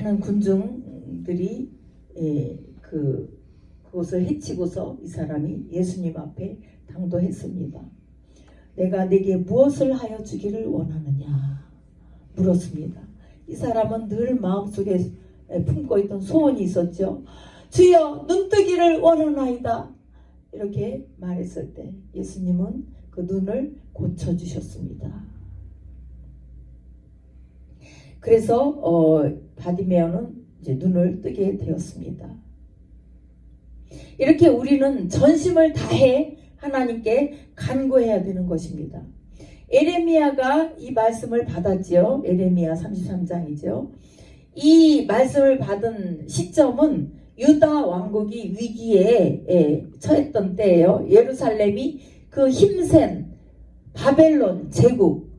많은 군중들이 그것을 해치고서 이 사람이 예수님 앞에 당도했습니다. 내가 내게 무엇을 하여 주기를 원하느냐 물었습니다. 이 사람은 늘 마음속에 품고 있던 소원이 있었죠. 주여 눈뜨기를 원하나이다. 이렇게 말했을 때 예수님은 그 눈을 고쳐주셨습니다. 그래서 바디메어는 이제 눈을 뜨게 되었습니다. 이렇게 우리는 전심을 다해 하나님께 간구해야 되는 것입니다. 에레미야가 이 말씀을 받았지요. 에레미야 33장이죠. 이 말씀을 받은 시점은 유다 왕국이 위기에 처했던 때예요. 예루살렘이 그 힘센 바벨론 제국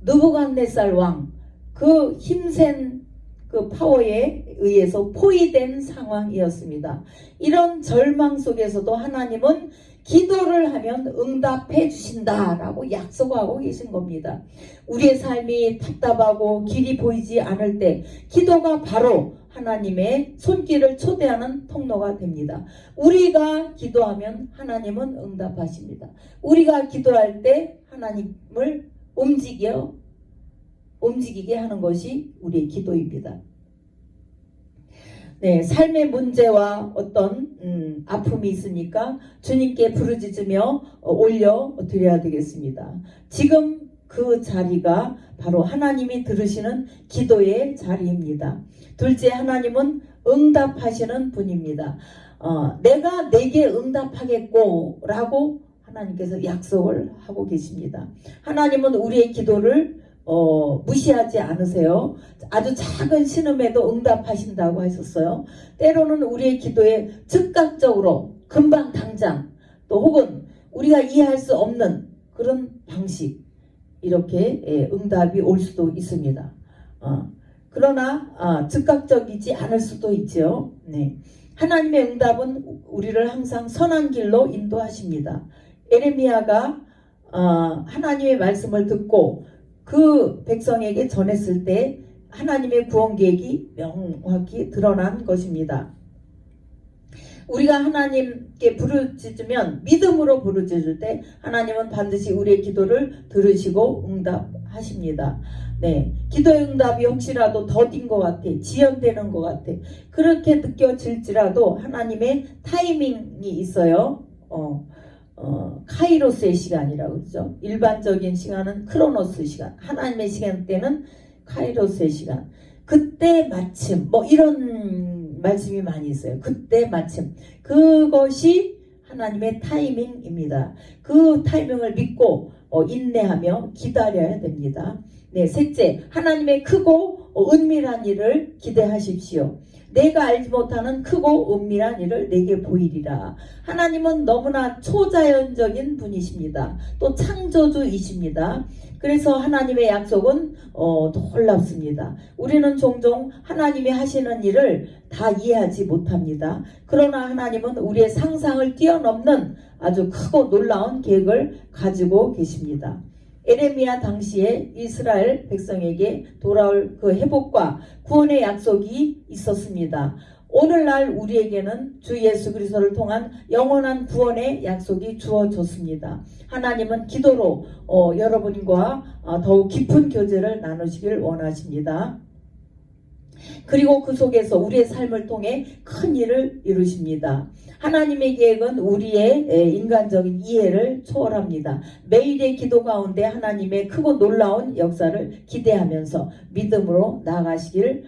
느부갓네살 왕 그 힘센 그 파워에 의해서 포위된 상황이었습니다. 이런 절망 속에서도 하나님은 기도를 하면 응답해 주신다라고 약속하고 계신 겁니다. 우리의 삶이 답답하고 길이 보이지 않을 때 기도가 바로 하나님의 손길을 초대하는 통로가 됩니다. 우리가 기도하면 하나님은 응답하십니다. 우리가 기도할 때 하나님을 움직이게 하는 것이 우리의 기도입니다. 네, 삶의 문제와 어떤 아픔이 있으니까 주님께 부르짖으며 올려드려야 되겠습니다. 지금 그 자리가 바로 하나님이 들으시는 기도의 자리입니다. 둘째, 하나님은 응답하시는 분입니다. 내가 내게 응답하겠고 라고 하나님께서 약속을 하고 계십니다. 하나님은 우리의 기도를 무시하지 않으세요. 아주 작은 신음에도 응답하신다고 하셨어요. 때로는 우리의 기도에 즉각적으로 금방 당장 또 혹은 우리가 이해할 수 없는 그런 방식 이렇게 응답이 올 수도 있습니다. 그러나 즉각적이지 않을 수도 있죠. 네. 하나님의 응답은 우리를 항상 선한 길로 인도하십니다. 에레미야가 하나님의 말씀을 듣고 그 백성에게 전했을 때 하나님의 구원 계획이 명확히 드러난 것입니다. 우리가 하나님께 부르짖으면 믿음으로 부르짖을 때 하나님은 반드시 우리의 기도를 들으시고 응답하십니다. 네, 기도의 응답이 혹시라도 더딘 것 같아, 지연되는 것 같아 그렇게 느껴질지라도 하나님의 타이밍이 있어요. 카이로스의 시간이라고 그러죠. 일반적인 시간은 크로노스 시간, 하나님의 시간 때는 카이로스의 시간. 그때 마침 이런 말씀이 많이 있어요. 그때 마침 그것이 하나님의 타이밍입니다. 그 타이밍을 믿고 인내하며 기다려야 됩니다. 네, 셋째, 하나님의 크고 은밀한 일을 기대하십시오. 내가 알지 못하는 크고 은밀한 일을 내게 보이리라. 하나님은 너무나 초자연적인 분이십니다. 또 창조주이십니다. 그래서 하나님의 약속은 놀랍습니다. 우리는 종종 하나님이 하시는 일을 다 이해하지 못합니다. 그러나 하나님은 우리의 상상을 뛰어넘는 아주 크고 놀라운 계획을 가지고 계십니다. 에레미야 당시에 이스라엘 백성에게 돌아올 그 회복과 구원의 약속이 있었습니다. 오늘날 우리에게는 주 예수 그리스도를 통한 영원한 구원의 약속이 주어졌습니다. 하나님은 기도로 여러분과 더욱 깊은 교제를 나누시길 원하십니다. 그리고 그 속에서 우리의 삶을 통해 큰 일을 이루십니다. 하나님의 계획은 우리의 인간적인 이해를 초월합니다. 매일의 기도 가운데 하나님의 크고 놀라운 역사를 기대하면서 믿음으로 나아가시길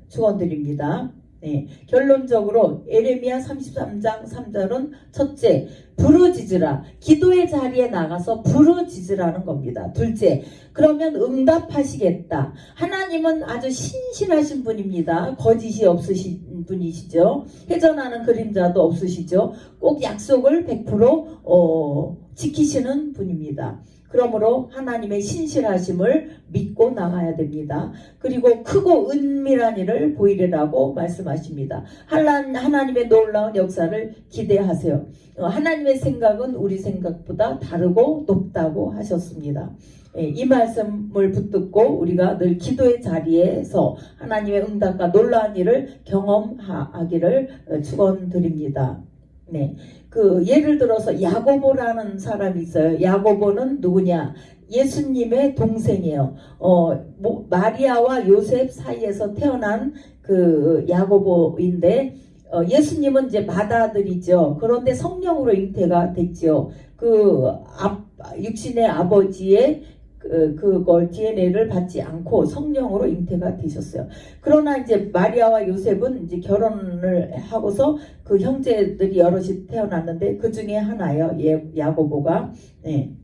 축원드립니다. 네, 결론적으로 에레미야 33장 3절은 첫째, 부르짖으라. 기도의 자리에 나가서 부르짖으라는 겁니다. 둘째, 그러면 응답하시겠다. 하나님은 아주 신실하신 분입니다. 거짓이 없으신 분이시죠. 회전하는 그림자도 없으시죠. 꼭 약속을 100% 지키시는 분입니다. 그러므로 하나님의 신실하심을 믿고 나가야 됩니다. 그리고 크고 은밀한 일을 보이리라고 말씀하십니다. 하나님의 놀라운 역사를 기대하세요. 하나님의 생각은 우리 생각보다 다르고 높다고 하셨습니다. 이 말씀을 붙들고 우리가 늘 기도의 자리에서 하나님의 응답과 놀라운 일을 경험하기를 축원드립니다. 네, 그 예를 들어서 야고보라는 사람이 있어요. 야고보는 누구냐? 예수님의 동생이에요. 마리아와 요셉 사이에서 태어난 그 야고보인데 예수님은 이제 맏아들이죠. 그런데 성령으로 잉태가 됐죠. 육신의 아버지의 그걸 DNA를 받지 않고 성령으로 잉태가 되셨어요. 그러나 이제 마리아와 요셉은 이제 결혼을 하고서 그 형제들이 여럿이 태어났는데 그 중에 하나예요. 야고보가. 네.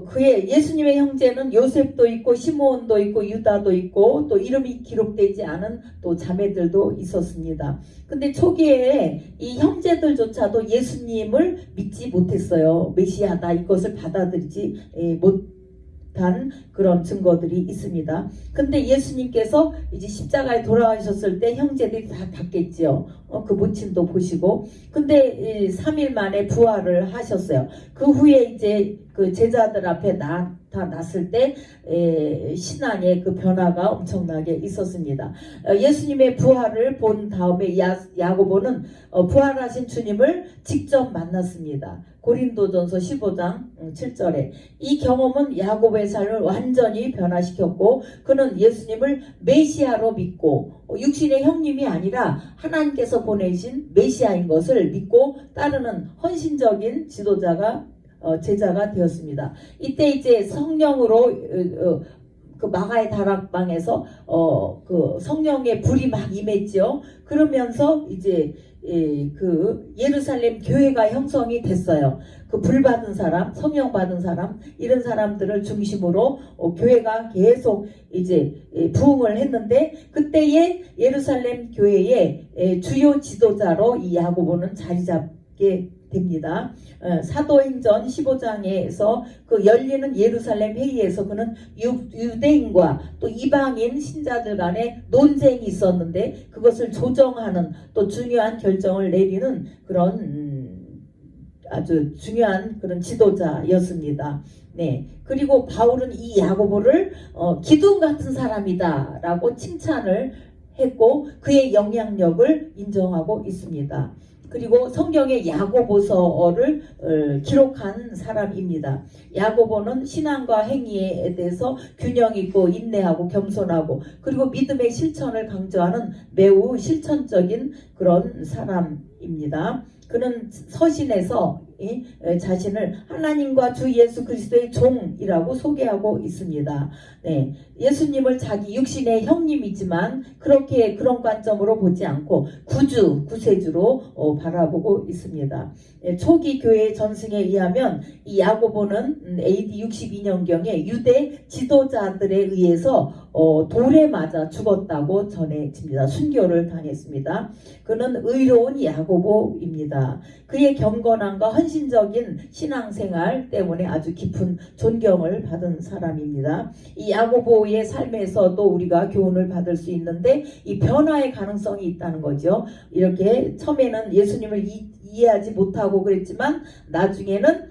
그의 예수님의 형제는 요셉도 있고 시므온도 있고 유다도 있고 또 이름이 기록되지 않은 또 자매들도 있었습니다. 근데 초기에 이 형제들조차도 예수님을 믿지 못했어요. 메시아다 이것을 받아들이지 못한 그런 증거들이 있습니다. 근데 예수님께서 이제 십자가에 돌아가셨을 때 형제들이 다 봤겠지요. 그 모친도 보시고 근데 3일 만에 부활을 하셨어요. 그 후에 이제 그 제자들 앞에 나타났을 때 신앙의 그 변화가 엄청나게 있었습니다. 예수님의 부활을 본 다음에 야고보는 부활하신 주님을 직접 만났습니다. 고린도전서 15장 7절에 이 경험은 야고보의 삶을 완전히 변화시켰고 그는 예수님을 메시아로 믿고 육신의 형님이 아니라 하나님께서 보내신 메시아인 것을 믿고 따르는 헌신적인 제자가 되었습니다. 이때 이제 성령으로 그 마가의 다락방에서 그 성령의 불이 막 임했죠. 그러면서 이제 그 예루살렘 교회가 형성이 됐어요. 그 불 받은 사람, 성령 받은 사람 이런 사람들을 중심으로 교회가 계속 이제 부흥을 했는데 그때의 예루살렘 교회의 주요 지도자로 이 야고보는 자리 잡게 됩니다. 사도행전 15장에서 그 열리는 예루살렘 회의에서 그는 유대인과 또 이방인 신자들 간에 논쟁이 있었는데 그것을 조정하는 또 중요한 결정을 내리는 그런 아주 중요한 그런 지도자였습니다. 네. 그리고 바울은 이 야고보를 기둥 같은 사람이다 라고 칭찬을 했고 그의 영향력을 인정하고 있습니다. 그리고 성경의 야고보서를 기록한 사람입니다. 야고보는 신앙과 행위에 대해서 균형 있고 인내하고 겸손하고 그리고 믿음의 실천을 강조하는 매우 실천적인 그런 사람입니다. 그는 서신에서 자신을 하나님과 주 예수 그리스도의 종이라고 소개하고 있습니다. 네, 예수님을 자기 육신의 형님이지만 그런 관점으로 보지 않고 구세주로 바라보고 있습니다. 초기 교회 전승에 의하면 이 야고보는 AD 62년경에 유대 지도자들에 의해서 돌에 맞아 죽었다고 전해집니다. 순교를 당했습니다. 그는 의로운 야고보입니다. 그의 경건함과 헌신적인 신앙생활 때문에 아주 깊은 존경을 받은 사람입니다. 이 야고보의 삶에서도 우리가 교훈을 받을 수 있는데 이 변화의 가능성이 있다는 거죠. 이렇게 처음에는 예수님을 이해하지 못하고 그랬지만 나중에는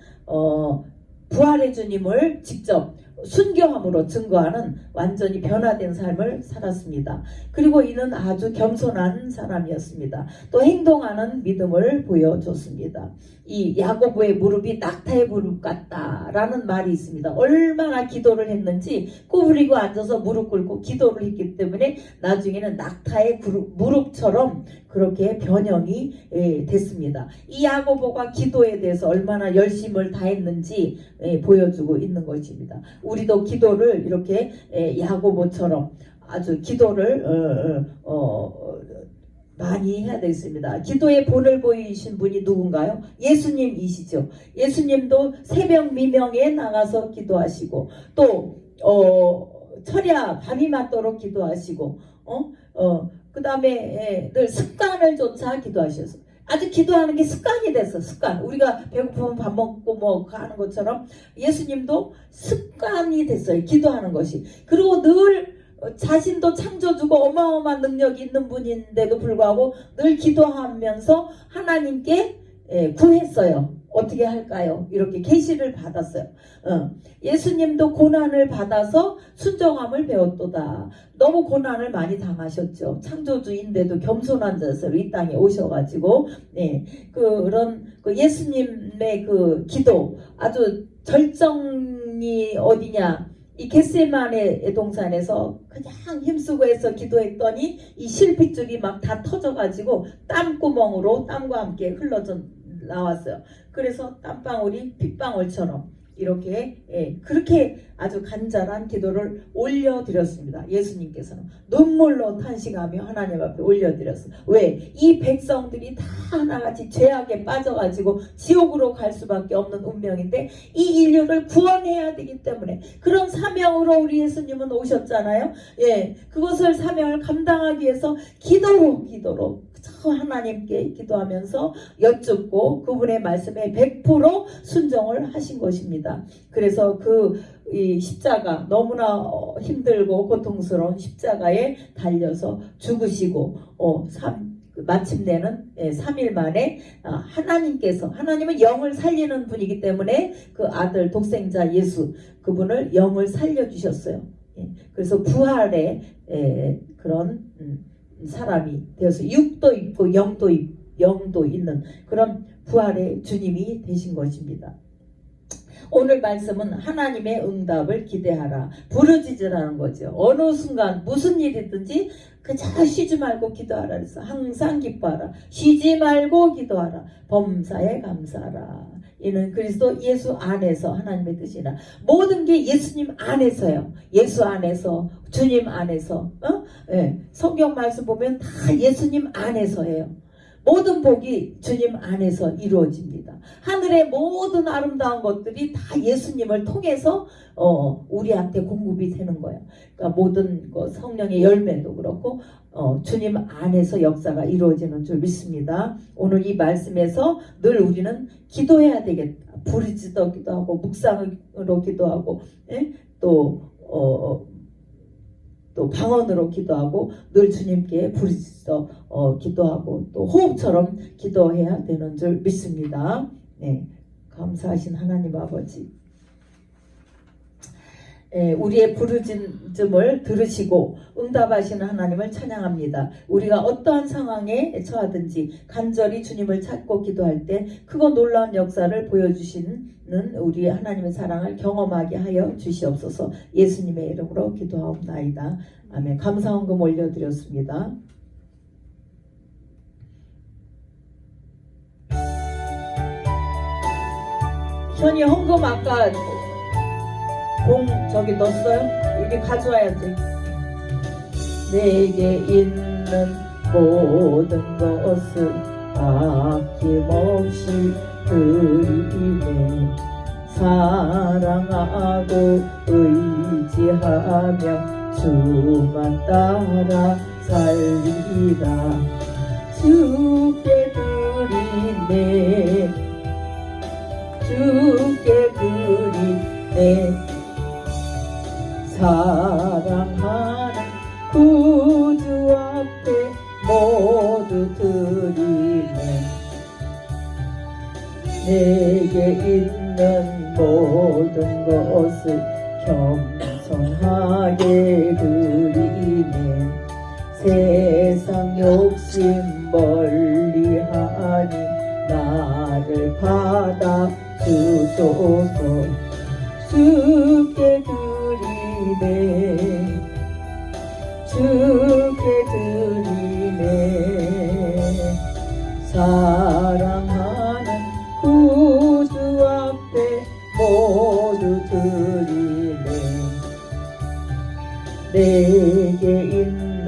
부활의 주님을 직접 순교함으로 증거하는 완전히 변화된 삶을 살았습니다. 그리고 이는 아주 겸손한 사람이었습니다. 또 행동하는 믿음을 보여줬습니다. 이 야고보의 무릎이 낙타의 무릎 같다라는 말이 있습니다. 얼마나 기도를 했는지 구부리고 앉아서 무릎 꿇고 기도를 했기 때문에 나중에는 낙타의 무릎처럼 그렇게 변형이 됐습니다. 이 야고보가 기도에 대해서 얼마나 열심을 다했는지 보여주고 있는 것입니다. 우리도 기도를 이렇게 야고보처럼 아주 기도를 많이 해야 되겠습니다. 기도의 본을 보이신 분이 누군가요? 예수님이시죠. 예수님도 새벽 미명에 나가서 기도하시고 또 철야 밤이 맞도록 기도하시고 그 다음에 늘 습관을 쫓아 기도하셨어요. 아주 기도하는 게 습관이 됐어. 습관. 우리가 배고프면 밥 먹고 뭐 하는 것처럼 예수님도 습관이 됐어요. 기도하는 것이. 그리고 늘 자신도 창조주고 어마어마한 능력이 있는 분인데도 불구하고 늘 기도하면서 하나님께 구했어요. 어떻게 할까요? 이렇게 계시를 받았어요. 예수님도 고난을 받아서 순종함을 배웠도다. 너무 고난을 많이 당하셨죠. 창조주인데도 겸손한 자세로 이 땅에 오셔가지고 그런 예수님의 그 기도 아주 절정이 어디냐? 이 겟세마네 동산에서 그냥 힘쓰고 해서 기도했더니 이 실핏줄이 막 다 터져가지고 땀구멍으로 땀과 함께 흘러져 나왔어요. 그래서 땀방울이 핏방울처럼 이렇게 그렇게 아주 간절한 기도를 올려드렸습니다. 예수님께서는 눈물로 탄식하며 하나님 앞에 올려드렸어요. 왜? 이 백성들이 다 하나같이 죄악에 빠져가지고 지옥으로 갈 수밖에 없는 운명인데 이 인류를 구원해야 되기 때문에 그런 사명으로 우리 예수님은 오셨잖아요. 그것을 사명을 감당하기 위해서 기도로 하나님께 기도하면서 여쭙고 그분의 말씀에 100% 순종을 하신 것입니다. 그래서 이 십자가 너무나 힘들고 고통스러운 십자가에 달려서 죽으시고 마침내는 3일 만에 하나님은 영을 살리는 분이기 때문에 그 아들 독생자 예수 그분을 영을 살려주셨어요. 그래서 부활의 그런 사람이 되어서 육도 있고 영도 있는 그런 부활의 주님이 되신 것입니다. 오늘 말씀은 하나님의 응답을 기대하라. 부르짖으라는 거죠. 어느 순간 무슨 일이든지 그저 쉬지 말고 기도하라 그래서 항상 기뻐하라. 쉬지 말고 기도하라. 범사에 감사하라. 이는 그리스도 예수 안에서 하나님의 뜻이라. 모든 게 예수님 안에서요. 예수 안에서 주님 안에서 성경 말씀 보면 다 예수님 안에서예요. 모든 복이 주님 안에서 이루어집니다. 하늘의 모든 아름다운 것들이 다 예수님을 통해서 우리한테 공급이 되는 거예요. 그러니까 모든 성령의 열매도 그렇고 주님 안에서 역사가 이루어지는 줄 믿습니다. 오늘 이 말씀에서 늘 우리는 기도해야 되겠다. 부르짖어 기도하고 묵상으로 기도하고 또 방언으로 기도하고 늘 주님께 부르짖어 기도하고 또 호흡처럼 기도해야 되는 줄 믿습니다. 감사하신 하나님 아버지, 우리의 부르짖음을 들으시고 응답하시는 하나님을 찬양합니다. 우리가 어떠한 상황에 처하든지 간절히 주님을 찾고 기도할 때 크고 놀라운 역사를 보여주시는 우리 하나님의 사랑을 경험하게 하여 주시옵소서. 예수님의 이름으로 기도하옵나이다. 아멘. 감사헌금 올려드렸습니다. 현이 헌금 아까 저기 넣었어요? 여기 가져와야지. 내게 있는 모든 것을 아낌없이 드리네. 사랑하고 의지하며 주만 따라 살리라. 주께 드리네. 주께 드리네. 사랑하는 구주 앞에 모두 드리네. 내게 있는 모든 것을 겸손하게 드리네. 세상 욕심 멀리하니 나를 받아 주소서. 주께 드리네. 주께 드리네. 사랑하는 구주 앞에 모두 드리네. 내게 있는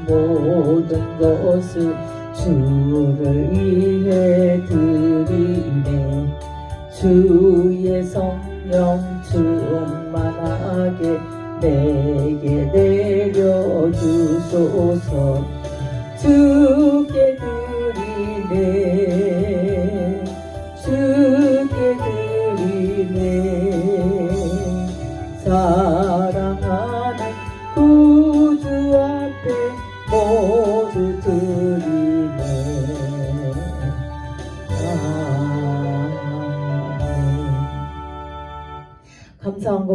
모든 것을 주를 위해 드리네. 주의 성령 충만하게 내게 내려주소서. 주께 드리네. 주께 드리네. 사랑하는 구주 앞에 모두 드리네.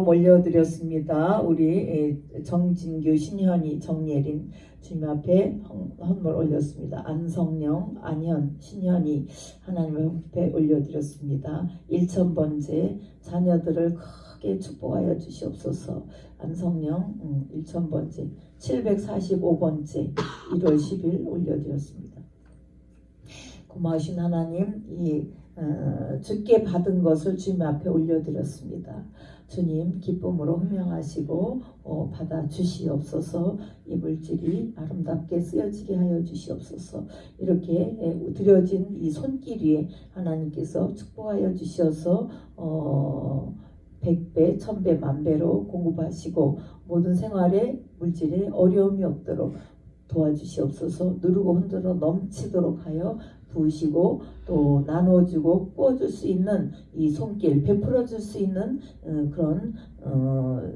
올려드렸습니다. 우리 정진규, 신현이, 정예린 주님 앞에 헌물 올렸습니다. 안성령, 안현, 신현이 하나님 앞에 올려드렸습니다. 1000번째 자녀들을 크게 축복하여 주시옵소서. 안성령 1000번째 745번째 1월 10일 올려드렸습니다. 고마우신 하나님, 주께 받은 것을 주님 앞에 올려드렸습니다. 주님 기쁨으로 흠양하시고 받아 주시옵소서. 이 물질이 아름답게 쓰여지게 하여 주시옵소서. 이렇게 드려진 이 손길 위에 하나님께서 축복하여 주셔서 100배, 1000배, 만배로 공급하시고 모든 생활에 물질에 어려움이 없도록 도와주시옵소서. 누르고 흔들어 넘치도록 하여 부으시고 또 나눠주고 부어줄 수 있는 이 손길, 베풀어줄 수 있는 그런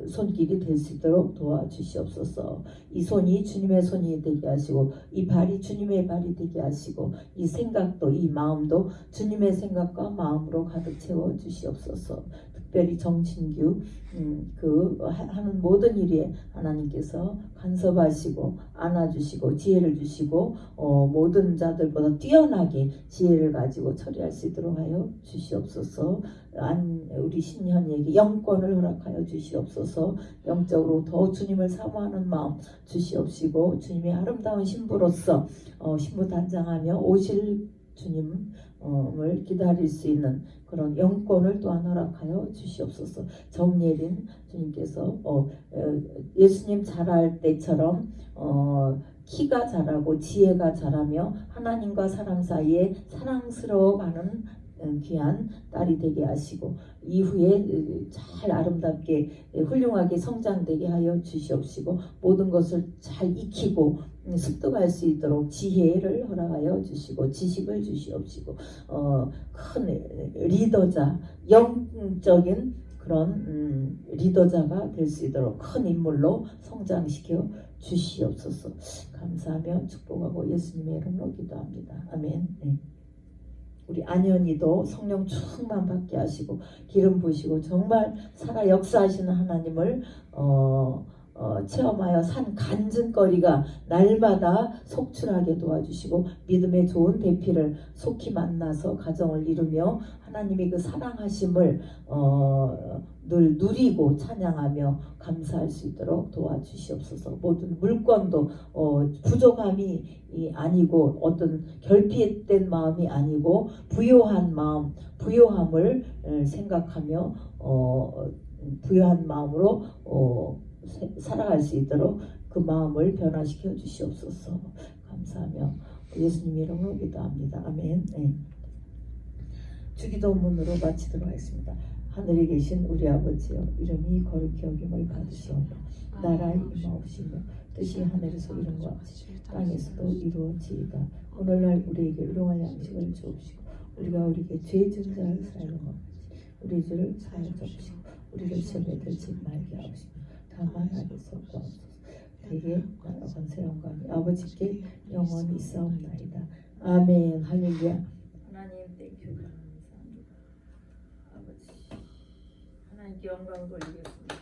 손길이 될 수 있도록 도와주시옵소서. 이 손이 주님의 손이 되게 하시고 이 발이 주님의 발이 되게 하시고 이 생각도 이 마음도 주님의 생각과 마음으로 가득 채워 주시옵소서. 특별히 정진규 하는 모든 일에 하나님께서 간섭하시고 안아주시고 지혜를 주시고 모든 자들보다 뛰어나게 지혜를 가지고 처리할 수 있도록 하여 주시옵소서. 우리 신현이에게 영권을 허락하여 주시옵소서. 영적으로 더 주님을 사모하는 마음 주시옵시고 주님의 아름다운 신부로서 신부단장하며 오실 주님을 기다릴 수 있는 그런 영권을 또한 허락하여 주시옵소서. 정예린 주님께서 예수님 자랄 때처럼 키가 자라고 지혜가 자라며 하나님과 사람 사이에 사랑스러워가는 귀한 딸이 되게 하시고 이후에 잘 아름답게 훌륭하게 성장되게 하여 주시옵시고 모든 것을 잘 익히고 습득할 수 있도록 지혜를 허락하여 주시고 지식을 주시옵시고 큰 리더자, 영적인 그런 리더자가 될 수 있도록 큰 인물로 성장시켜 주시옵소서. 감사하며 축복하고 예수님의 이름으로 기도합니다. 아멘. 네. 우리 안현이도 성령 충만 받게 하시고 기름 부으시고 정말 살아 역사하시는 하나님을 체험하여 산 간증거리가 날마다 속출하게 도와주시고 믿음의 좋은 배필을 속히 만나서 가정을 이루며 하나님의 그 사랑하심을 늘 누리고 찬양하며 감사할 수 있도록 도와주시옵소서. 모든 물건도 부족함이 아니고 어떤 결핍된 마음이 아니고 부요한 마음, 부요함을 생각하며 부요한 마음으로 살아갈 수 있도록 그 마음을 변화시켜 주시옵소서. 감사하며 예수님 이름으로 기도합니다. 아멘. 네. 주기도문으로 마치도록 하겠습니다. 하늘에 계신 우리 아버지여, 이름이 거룩히 여김을 받으시오며 나라의 임하옵시며 뜻이 하늘에서 이룬 것 같이 땅에서도 이루어지이다. 오늘날 우리에게 일용할 양식을 주옵시고 우리가 우리에게 죄 지은 자를 사하는 것 같이 우리 죄를 사하여 주옵시고 우리를 시험에 들지 말게 하옵시며 다만 악에서 구하옵소서. 대개 나라 권세 영광이 아버지께 영원히 있사옵나이다. 아멘. 할렐루야. 하나님 땡큐 감사합니다. 아버지 하나님께 영광 돌리겠습니다.